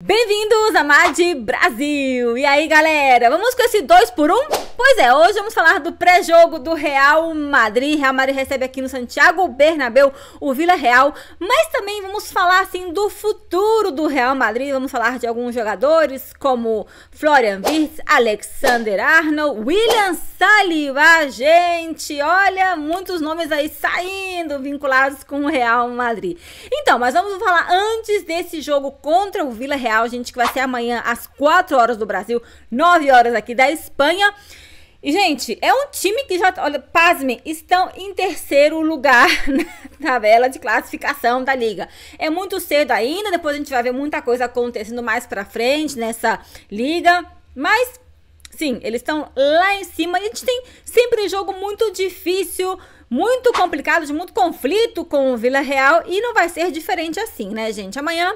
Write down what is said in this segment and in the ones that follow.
Bem-vindos a Mad Brasil! E aí, galera, vamos com esse 2 por 1? Pois é, hoje vamos falar do pré-jogo do Real Madrid. Real Madrid recebe aqui no Santiago Bernabéu o Vila Real, mas também vamos falar assim do futuro do Real Madrid. Vamos falar de alguns jogadores como Florian Wirtz, Alexander-Arnold, William Saliba. Gente, olha, muitos nomes aí saindo vinculados com o Real Madrid. Então, mas vamos falar antes desse jogo contra o Vila Real, gente, que vai ser amanhã às 4 horas do Brasil, 9 horas aqui da Espanha. E, gente, é um time que já, olha, pasmem, estão em terceiro lugar na tabela de classificação da Liga. É muito cedo ainda, depois a gente vai ver muita coisa acontecendo mais pra frente nessa Liga. Mas, sim, eles estão lá em cima e a gente tem sempre um jogo muito difícil, muito complicado, de muito conflito com o Vila Real. E não vai ser diferente assim, né, gente? Amanhã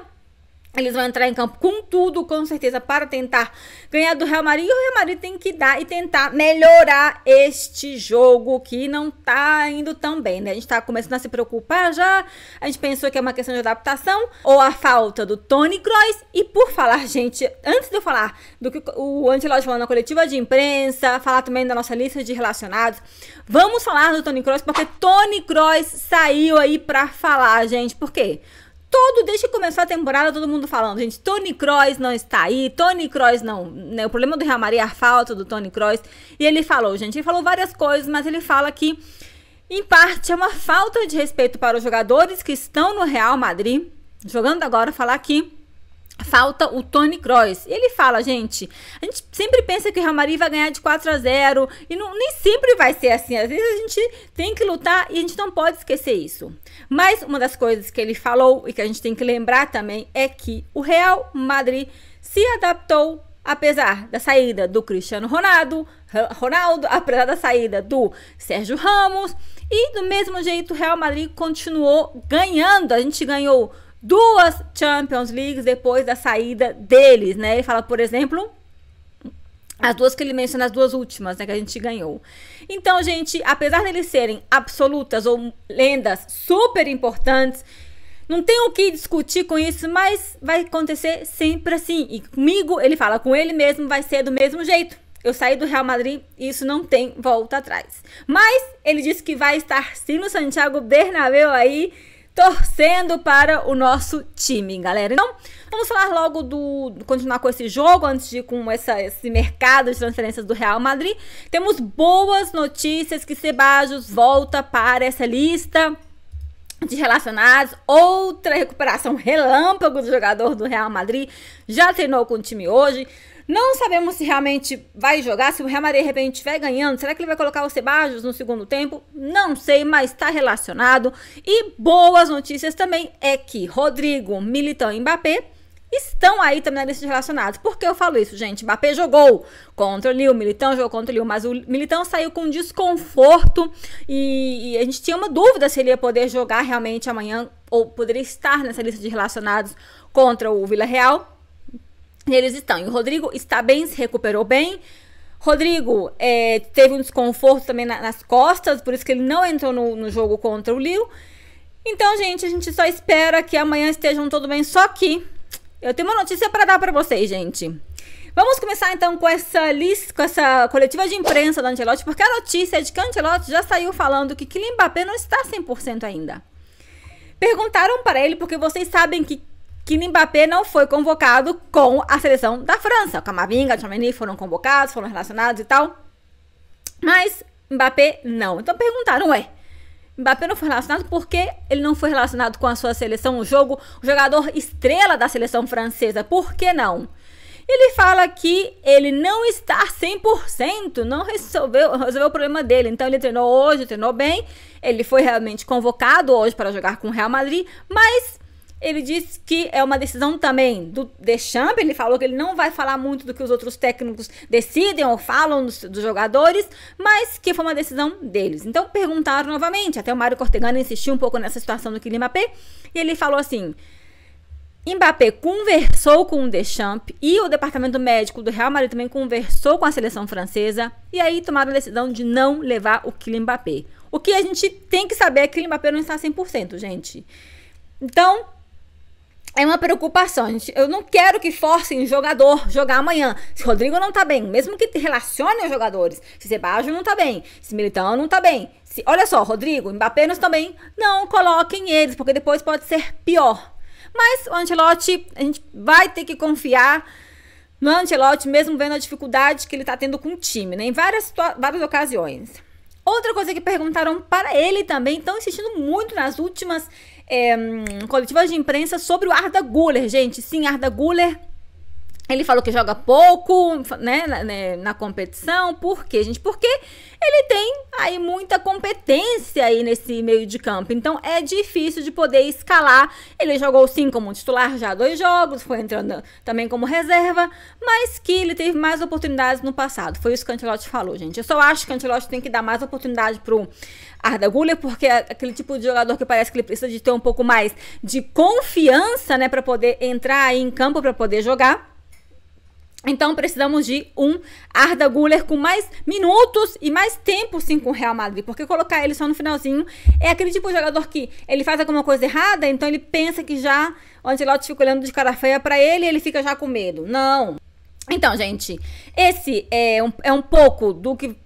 eles vão entrar em campo com tudo, com certeza, para tentar ganhar do Real Madrid. E o Real Madrid tem que dar e tentar melhorar este jogo que não tá indo tão bem, né? A gente tá começando a se preocupar já. A gente pensou que é uma questão de adaptação ou a falta do Toni Kroos. E por falar, gente, antes de eu falar do que o Ancelotti falou na coletiva de imprensa, falar também da nossa lista de relacionados, vamos falar do Toni Kroos, porque Toni Kroos saiu aí pra falar, gente. Por quê? Desde que começou a temporada, todo mundo falando, gente, Toni Kroos não está aí, Toni Kroos não, né, o problema do Real Madrid é a falta do Toni Kroos. E ele falou, gente, ele falou várias coisas, mas ele fala que, em parte, é uma falta de respeito para os jogadores que estão no Real Madrid, jogando agora, falar que falta o Toni Kroos. E ele fala, gente, a gente sempre pensa que o Real Madrid vai ganhar de 4-0 e nem sempre vai ser assim. Às vezes a gente tem que lutar e a gente não pode esquecer isso. Mas uma das coisas que ele falou e que a gente tem que lembrar também é que o Real Madrid se adaptou apesar da saída do Cristiano Ronaldo, apesar da saída do Sérgio Ramos, e do mesmo jeito o Real Madrid continuou ganhando. A gente ganhou 2 Champions Leagues depois da saída deles, né? Ele fala, por exemplo, as duas que ele menciona, as 2 últimas, né, que a gente ganhou. Então, gente, apesar deles serem absolutas ou lendas super importantes, não tem o que discutir com isso, mas vai acontecer sempre assim. E comigo, ele fala, com ele mesmo vai ser do mesmo jeito. Eu saí do Real Madrid e isso não tem volta atrás. Mas ele disse que vai estar sim no Santiago Bernabéu aí, torcendo para o nosso time, galera. Então, vamos falar logo continuar com esse jogo, antes de ir com esse mercado de transferências do Real Madrid. Temos boas notícias que Ceballos volta para essa lista de relacionados. Outra recuperação relâmpago do jogador do Real Madrid. Já treinou com o time hoje. Não sabemos se realmente vai jogar, se o Real Madrid de repente estiver ganhando, será que ele vai colocar o Ceballos no segundo tempo? Não sei, mas está relacionado. E boas notícias também é que Rodrigo, Militão e Mbappé estão aí também na lista de relacionados. Por que eu falo isso, gente? Mbappé jogou contra o Lille, Militão jogou contra o Lille, mas o Militão saiu com desconforto e a gente tinha uma dúvida se ele ia poder jogar realmente amanhã ou poderia estar nessa lista de relacionados contra o Vila Real. E eles estão. E o Rodrigo está bem, se recuperou bem. Rodrigo teve um desconforto também nas costas, por isso que ele não entrou no jogo contra o Lille. Então, gente, a gente só espera que amanhã estejam tudo bem. Só que eu tenho uma notícia para dar para vocês, gente. Vamos começar então com essa lista, com essa coletiva de imprensa do Ancelotti, porque a notícia é de que o Ancelotti já saiu falando que Kylian Mbappé não está 100% ainda. Perguntaram para ele, porque vocês sabem que Kylian Mbappé não foi convocado com a seleção da França. O Camavinga, o Tchouaméni foram convocados, foram relacionados e tal. Mas Mbappé não. Então perguntaram, Mbappé não foi relacionado porque ele não foi relacionado com a sua seleção, o jogador estrela da seleção francesa. Por que não? Ele fala que ele não está 100%, não resolveu o problema dele. Então ele treinou hoje, treinou bem. Ele foi realmente convocado hoje para jogar com o Real Madrid, mas ele disse que é uma decisão também do Deschamps. Ele falou que ele não vai falar muito do que os outros técnicos decidem ou falam dos jogadores, mas que foi uma decisão deles. Então perguntaram novamente, até o Mário Cortegano insistiu um pouco nessa situação do Kylian Mbappé, e ele falou assim: Mbappé conversou com o Deschamps e o departamento médico do Real Madrid também conversou com a seleção francesa, e aí tomaram a decisão de não levar o Kylian Mbappé. O que a gente tem que saber é que o Kylian Mbappé não está 100%, gente. Então é uma preocupação, gente. Eu não quero que forcem o jogador jogar amanhã. Se Rodrigo não tá bem, mesmo que relacionem os jogadores. Se Ceballos não tá bem, se Militão não tá bem. Olha só, Rodrigo, Mbappé não tá bem. Não coloquem eles, porque depois pode ser pior. Mas o Ancelotti, a gente vai ter que confiar no Ancelotti, mesmo vendo a dificuldade que ele tá tendo com o time, né? Em várias ocasiões. Outra coisa que perguntaram para ele também, estão insistindo muito nas últimas coletivas de imprensa sobre o Arda Güler, gente. Sim, Arda Güler, ele falou que joga pouco, né, na competição. Por quê, gente? Porque ele tem aí muita competência aí nesse meio de campo. Então é difícil de poder escalar. Ele jogou sim como titular já 2 jogos, foi entrando também como reserva, mas que ele teve mais oportunidades no passado. Foi isso que o Ancelotti falou, gente. Eu só acho que o Ancelotti tem que dar mais oportunidade pro Arda Güler, porque é aquele tipo de jogador que parece que ele precisa de ter um pouco mais de confiança, né, para poder entrar aí em campo, para poder jogar. Então precisamos de um Arda Güler com mais minutos e mais tempo sim com o Real Madrid, porque colocar ele só no finalzinho é aquele tipo de jogador que ele faz alguma coisa errada, então ele pensa que já o Ancelotti fica olhando de cara feia pra ele e ele fica já com medo. Não. Então, gente, esse é um pouco do que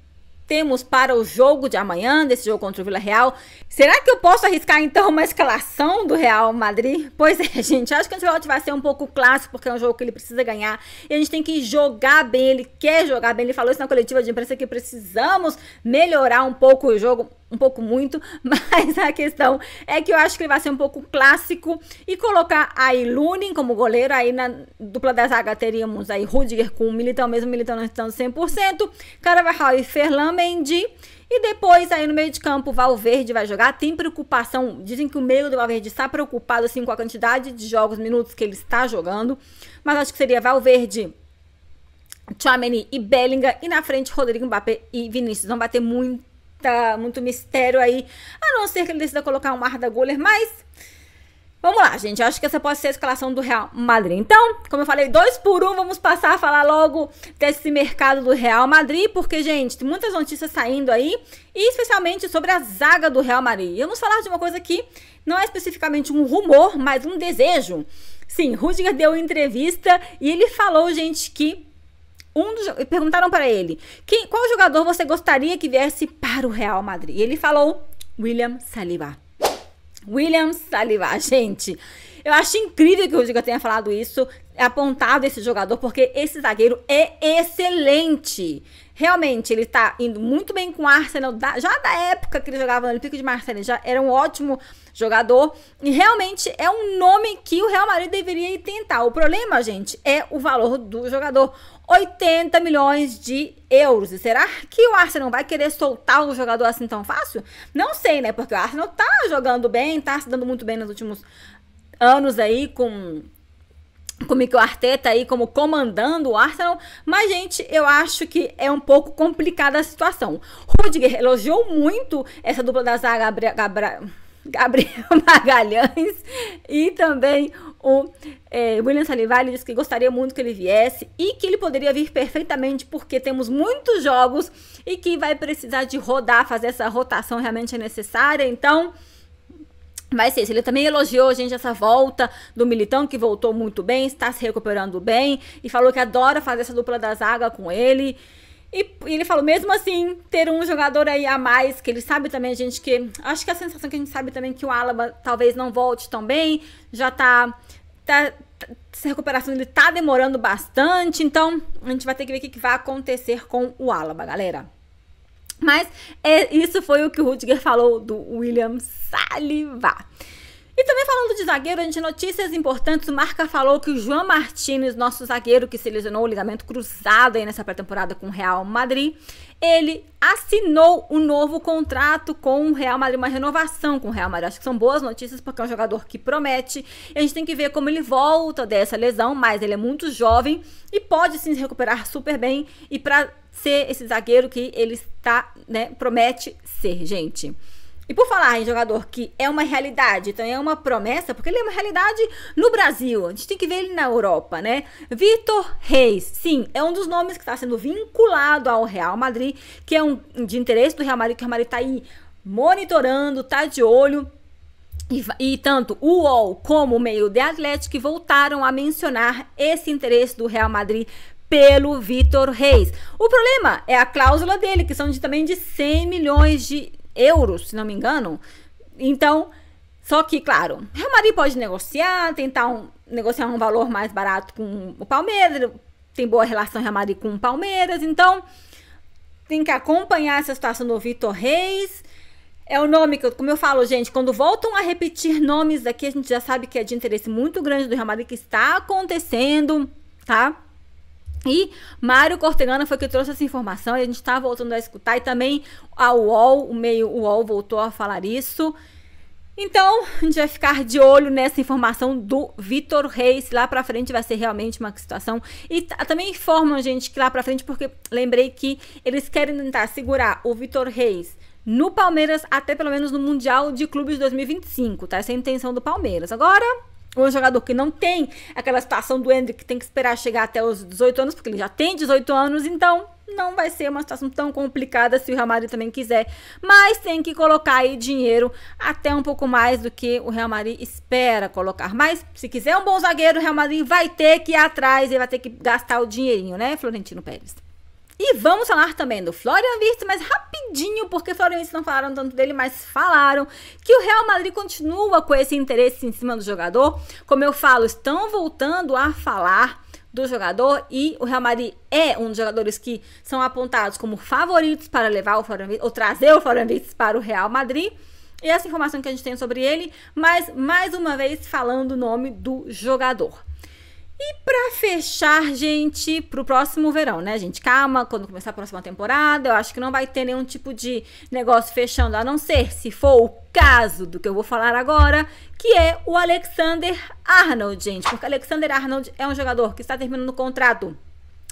temos para o jogo de amanhã, desse jogo contra o Vila Real. Será que eu posso arriscar, então, uma escalação do Real Madrid? Pois é, gente, acho que o Ancelotti vai ser um pouco clássico, porque é um jogo que ele precisa ganhar, e a gente tem que jogar bem, ele quer jogar bem, ele falou isso na coletiva de imprensa, que precisamos melhorar um pouco o jogo, um pouco muito, mas a questão é que eu acho que ele vai ser um pouco clássico, e colocar aí Lunin como goleiro. Aí na dupla da zaga teríamos aí Rudiger com o Militão, mesmo Militão não estando 100%, Carvajal e Ferland Mendy. E depois aí no meio de campo, Valverde vai jogar. Tem preocupação, dizem que o meio do Valverde está preocupado assim com a quantidade de jogos, minutos que ele está jogando, mas acho que seria Valverde, Tchouaméni e Bellingham, e na frente Rodrigo, Mbappé e Vinícius. Não vai ter muito mistério aí, a não ser que ele decida colocar um Arda Güler, mas vamos lá, gente. Acho que essa pode ser a escalação do Real Madrid. Então, como eu falei, 2 por 1, vamos passar a falar logo desse mercado do Real Madrid, porque, gente, tem muitas notícias saindo aí, e especialmente sobre a zaga do Real Madrid. E vamos falar de uma coisa que não é especificamente um rumor, mas um desejo. Sim, Rudiger deu entrevista e ele falou, gente, que perguntaram para ele, qual jogador você gostaria que viesse para o Real Madrid? E ele falou William Saliba. William Saliba, gente. Eu acho incrível que o Rudiger tenha falado isso, apontado esse jogador, porque esse zagueiro é excelente. Realmente, ele tá indo muito bem com o Arsenal, já da época que ele jogava no Olympique de Marseille, já era um ótimo jogador, e realmente é um nome que o Real Madrid deveria tentar. O problema, gente, é o valor do jogador, 80 milhões de euros. E será que o Arsenal vai querer soltar um jogador assim tão fácil? Não sei, né, porque o Arsenal tá jogando bem, tá se dando muito bem nos últimos anos aí, com o Mikel Arteta aí como comandando o Arsenal, mas, gente, eu acho que é um pouco complicada a situação. Rudiger elogiou muito essa dupla da zaga, Gabriel Magalhães, e também o William Saliba. Ele disse que gostaria muito que ele viesse e que ele poderia vir perfeitamente, porque temos muitos jogos e que vai precisar de rodar, fazer essa rotação, realmente é necessária. Então vai ser isso. Ele também elogiou, gente, essa volta do Militão, que voltou muito bem, está se recuperando bem, e falou que adora fazer essa dupla da zaga com ele. E ele falou, mesmo assim, ter um jogador aí a mais, que ele sabe também, gente, que acho que a sensação que a gente sabe também que o Alaba talvez não volte tão bem, já essa recuperação dele tá demorando bastante, então a gente vai ter que ver o que vai acontecer com o Alaba, galera. Mas isso foi o que o Rudiger falou do William Saliba. E também falando de zagueiro, a gente, notícias importantes, o Marca falou que o João Martínez, nosso zagueiro que se lesionou o ligamento cruzado aí nessa pré-temporada com o Real Madrid, ele assinou um novo contrato com o Real Madrid, uma renovação com o Real Madrid. Acho que são boas notícias, porque é um jogador que promete, e a gente tem que ver como ele volta dessa lesão, mas ele é muito jovem e pode sim se recuperar super bem, e para ser esse zagueiro que ele está, né, promete ser, gente. E por falar em jogador que é uma realidade, então é uma promessa, porque ele é uma realidade no Brasil, a gente tem que ver ele na Europa, né? Vitor Reis, sim, é um dos nomes que está sendo vinculado ao Real Madrid, que é de interesse do Real Madrid, que o Real Madrid está aí monitorando, tá de olho. E tanto o UOL como o meio The Athletic voltaram a mencionar esse interesse do Real Madrid pelo Vítor Reis. O problema é a cláusula dele, que são também de 100 milhões de euros, se não me engano. Então, só que, claro, o Real Madrid pode negociar, tentar negociar um valor mais barato com o Palmeiras, tem boa relação Real Madrid com o Palmeiras, então tem que acompanhar essa situação do Vítor Reis. É o nome que, como eu falo, gente, quando voltam a repetir nomes aqui, a gente já sabe que é de interesse muito grande do Real Madrid, que está acontecendo, tá? E Mário Cortegana foi que trouxe essa informação e a gente tá voltando a escutar. E também a UOL, o meio UOL voltou a falar isso. Então, a gente vai ficar de olho nessa informação do Vítor Reis. Lá pra frente vai ser realmente uma situação. E também informam, gente, que lá pra frente, porque lembrei que eles querem tentar segurar o Vítor Reis no Palmeiras até pelo menos no Mundial de Clubes de 2025, tá? Essa é a intenção do Palmeiras. Agora, um jogador que não tem aquela situação do Endrick, que tem que esperar chegar até os 18 anos, porque ele já tem 18 anos, então não vai ser uma situação tão complicada se o Real Madrid também quiser. Mas tem que colocar aí dinheiro, até um pouco mais do que o Real Madrid espera colocar. Mas se quiser um bom zagueiro, o Real Madrid vai ter que ir atrás e vai ter que gastar o dinheirinho, né, Florentino Pérez? E vamos falar também do Florian Wirtz, mas rapidinho, porque Florian Wirtz não falaram tanto dele, mas falaram que o Real Madrid continua com esse interesse em cima do jogador. Como eu falo, estão voltando a falar do jogador e o Real Madrid é um dos jogadores que são apontados como favoritos para levar o Florian Wirtz, ou trazer o Florian Wirtz para o Real Madrid. E essa informação que a gente tem sobre ele, mas mais uma vez falando o nome do jogador. E pra fechar, gente, pro próximo verão, né, gente? Calma, quando começar a próxima temporada, eu acho que não vai ter nenhum tipo de negócio fechando, a não ser se for o caso do que eu vou falar agora, que é o Alexander-Arnold, gente. Porque o Alexander-Arnold é um jogador que está terminando o contrato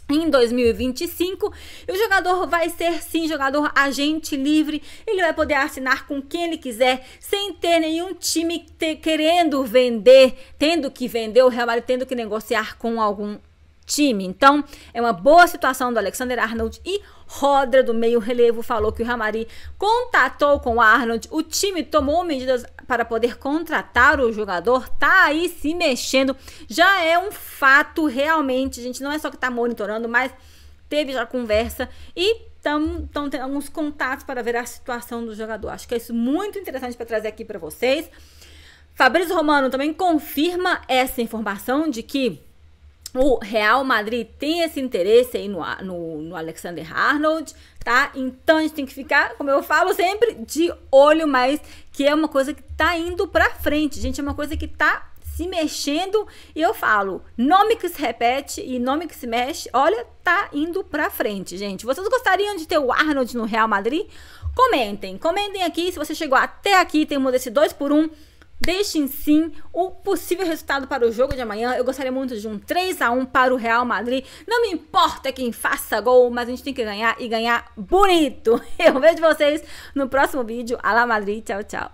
em 2025, e o jogador vai ser sim jogador agente livre. Ele vai poder assinar com quem ele quiser, sem ter nenhum time querendo vender, tendo que vender, o Real Madrid tendo que negociar com algum time. Então é uma boa situação do Alexander-Arnold. E Rodra, do meio relevo, falou que o Real Madrid contatou com o Arnold, o time tomou medidas para poder contratar o jogador, tá aí se mexendo, já é um fato realmente, gente, não é só que tá monitorando, mas teve já conversa e estão tendo alguns contatos para ver a situação do jogador. Acho que é isso muito interessante para trazer aqui para vocês. Fabrício Romano também confirma essa informação de que o Real Madrid tem esse interesse aí no Alexander-Arnold, tá? Então a gente tem que ficar, como eu falo sempre, de olho, mas que é uma coisa que tá indo pra frente, gente, é uma coisa que tá se mexendo. E eu falo, nome que se repete e nome que se mexe, olha, tá indo pra frente, gente. Vocês gostariam de ter o Arnold no Real Madrid? Comentem aqui, se você chegou até aqui, temos esse 2-1. Deixem sim o possível resultado para o jogo de amanhã. Eu gostaria muito de um 3-1 para o Real Madrid. Não me importa quem faça gol, mas a gente tem que ganhar e ganhar bonito. Eu vejo vocês no próximo vídeo. Alá Madrid, tchau, tchau.